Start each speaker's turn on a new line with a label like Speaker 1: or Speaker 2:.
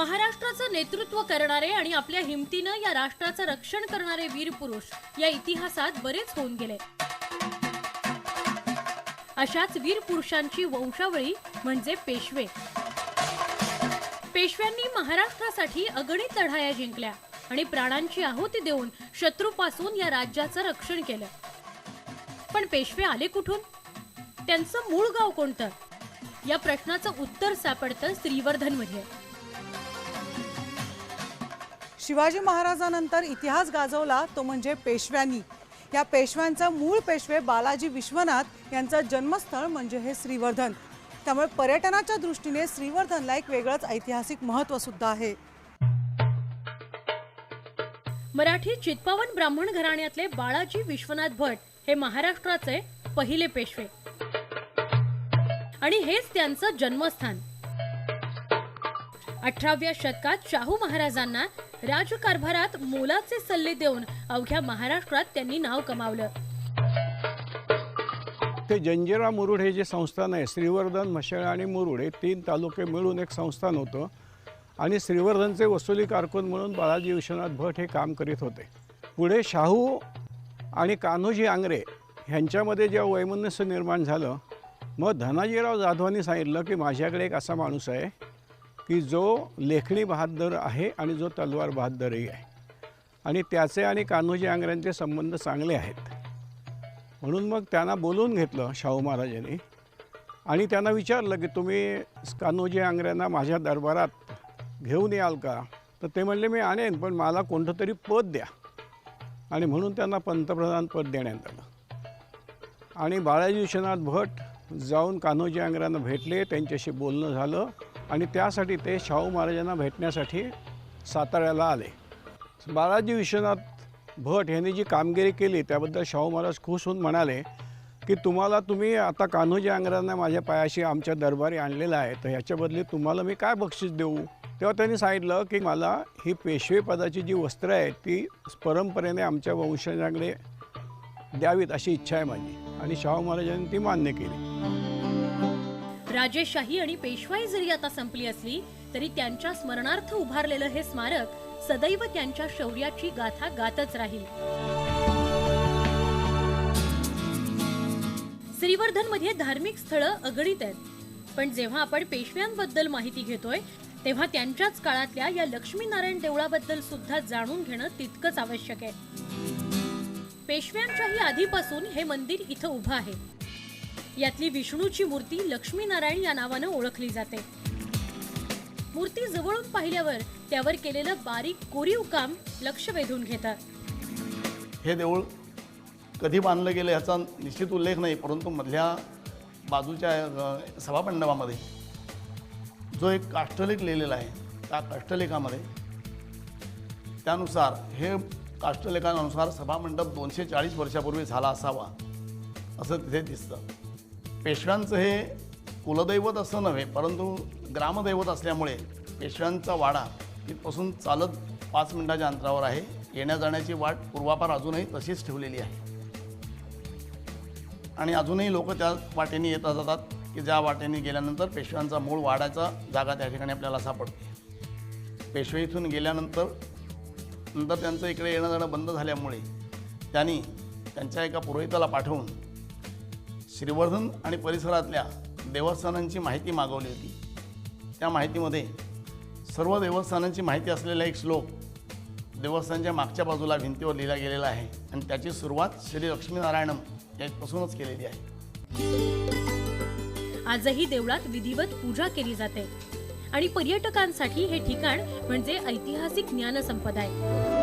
Speaker 1: महाराष्ट्राचं नेतृत्व करणारे आणि आपल्या हिमतीनं या राष्ट्राचं रक्षण करणारे वीर पुरुष या इतिहासात बरेच होऊन गेले। अशाच वीर पुरुषांची वंशावळी म्हणजे पेशवे। पेशव्यांनी महाराष्ट्रासाठी अगणित लढाया जिंकल्या आणि प्राणांची आहुती देऊन शत्रूपासून या राज्याचं रक्षण केलं। पण पेशवे आले कुठून? त्यांचं मूळ गाव कोणतं? या प्रश्नाचं उत्तर सापडतं श्रीवर्धनमध्ये।
Speaker 2: शिवाजी महाराजांनंतर इतिहास गाजवला तो म्हणजे पेशव्यांनी। या पेशव्यांचा मूळ पेशवे बालाजी विश्वनाथ यांचं जन्मस्थळ म्हणजे हे श्रीवर्धन। त्यामुळे पर्यटनाच्या दृष्टीने श्रीवर्धनला एक वेगळंच ऐतिहासिक महत्त्व सुद्धा आहे।
Speaker 1: मराठी चित्पावन ब्राह्मण घराण्यातले बाळाजी विश्वनाथ भट हे महाराष्ट्राचे पहिले पेशवे आणि हेच त्यांचं जन्मस्थान। 18व्या शतकात शाहू महाराजांना राजकारभारात मोलाचे सल्ले देऊन अवघ्या महाराष्ट्रात त्यांनी नाव कमावलं।
Speaker 3: ते जंजिरा मुरुड हे जे संस्थान आहे, श्रीवर्धन, म्हसळ आणि मुरुड हे 3 तालुके मिळून एक संस्थान होतं आणि श्रीवर्धनचे वसुली कारकून म्हणून बाळाजी विश्वनाथ भट हे काम करीत होते। पुढे शाहू आणि कान्होजी आंग्रे ह्यांच्यामध्ये जेव्हा वैमनस्य निर्माण झालं, मग धनाजीराव जाधवांनी सांगितलं की माझ्याकडे एक असा माणूस आहे की जो लेखणी बहादर आहे आणि जो तलवार बहादरही आहे आणि त्याचे आणि कान्होजी आंग्र्यांचे संबंध चांगले आहेत। म्हणून मग त्यांना बोलवून घेतलं शाहू महाराजांनी आणि त्यांना विचारलं की तुम्ही कान्होजी आंग्र्यांना माझ्या दरबारात घेऊन याल का? तर ते म्हणले मी आणेन, पण मला कोणतं तरी पद द्या। आणि म्हणून त्यांना पंतप्रधान पद देण्यात आलं आणि बाळाजी विश्वनाथ भट जाऊन कान्होजी आंग्र्यांना भेटले, त्यांच्याशी बोलणं झालं आणि त्यासाठी ते शाहू महाराजांना भेटण्यासाठी साताऱ्याला आले। बाळाजी विश्वनाथ भट यांनी जी कामगिरी केली त्याबद्दल शाहू महाराज खुश होऊन म्हणाले की तुम्ही आता कान्होजी आंग्र्यांना माझ्या पायाशी आमच्या दरबारी आणलेलं आहे, तर ह्याच्या बदली तुम्हाला मी काय बक्षीस देऊ? तेव्हा त्यांनी सांगितलं की मला ही पेशवे पदाची जी वस्त्र आहे ती परंपरेने आमच्या वंशजांकडे द्यावीत अशी इच्छा आहे माझी, आणि शाहू महाराजांनी ती मान्य केली।
Speaker 1: राजेशाही आणि पेशवाई जरी आता संपली असली तरी त्यांच्या स्मरणार्थ उभारलेलं हे स्मारक सदैव त्यांच्या शौर्याची गाथा गातच राहील। श्रीवर्धनमध्ये धार्मिक स्थळं अगणित आहेत, पण जेव्हा आपण पेशव्यांबद्दल माहिती घेतोय तेव्हा त्यांच्याच काळातल्या या लक्ष्मीनारायण देवळाबद्दल सुद्धा जाणून घेणं तितकंच आवश्यक आहे। पेशव्यांच्याही आधीपासून हे मंदिर इथं उभं आहे। यातली विष्णूची मूर्ती लक्ष्मीनारायण या नावानं ओळखली जाते। मूर्ती जवळून पाहिल्यावर त्यावर केलेलं बारीक कोरीव काम लक्ष वेधून घेतं।
Speaker 4: हे देऊळ कधी बांधलं गेलं याचा निश्चित उल्लेख नाही, परंतु मधल्या बाजूच्या सभामंडपामध्ये जो एक काष्ठलेख लिहिलेला आहे त्या काष्ठलेखामध्ये त्यानुसार हे काष्ठलेखानुसार सभामंडप 240 वर्षापूर्वी झाला असावा असं तिथे दिसतं। पेशव्यांचं हे कुलदैवत असं नव्हे, परंतु ग्रामदैवत असल्यामुळे पेशव्यांचा वाडा तिथपासून चालत 5 मिनिटाच्या अंतरावर आहे। येण्या जाण्याची वाट पूर्वापार अजूनही तशीच ठेवलेली आहे आणि अजूनही लोक त्या वाटेने येत जातात की ज्या वाटेने गेल्यानंतर पेशव्यांचा मूळ वाड्याचा जागा त्या ठिकाणी आपल्याला सापडते। पेशवे इथून गेल्यानंतर त्यांचं इकडे येणं जाणं बंद झाल्यामुळे त्यांनी त्यांच्या एका पुरोहिताला पाठवून श्रीवर्धन आणि परिसरातल्या देवस्थानांची माहिती मागवली होती। त्या माहितीमध्ये सर्व देवस्थानांची माहिती असलेला एक श्लोक देवस्थानच्या मागच्या बाजूला भिंतीवर लिहिला गेलेला आहे आणि त्याची सुरुवात श्री लक्ष्मीनारायणम यापासूनच केलेली आहे।
Speaker 1: आजही देवळात विधिवत पूजा केली जाते आणि पर्यटकांसाठी हे ठिकाण म्हणजे ऐतिहासिक ज्ञानसंपदा आहे।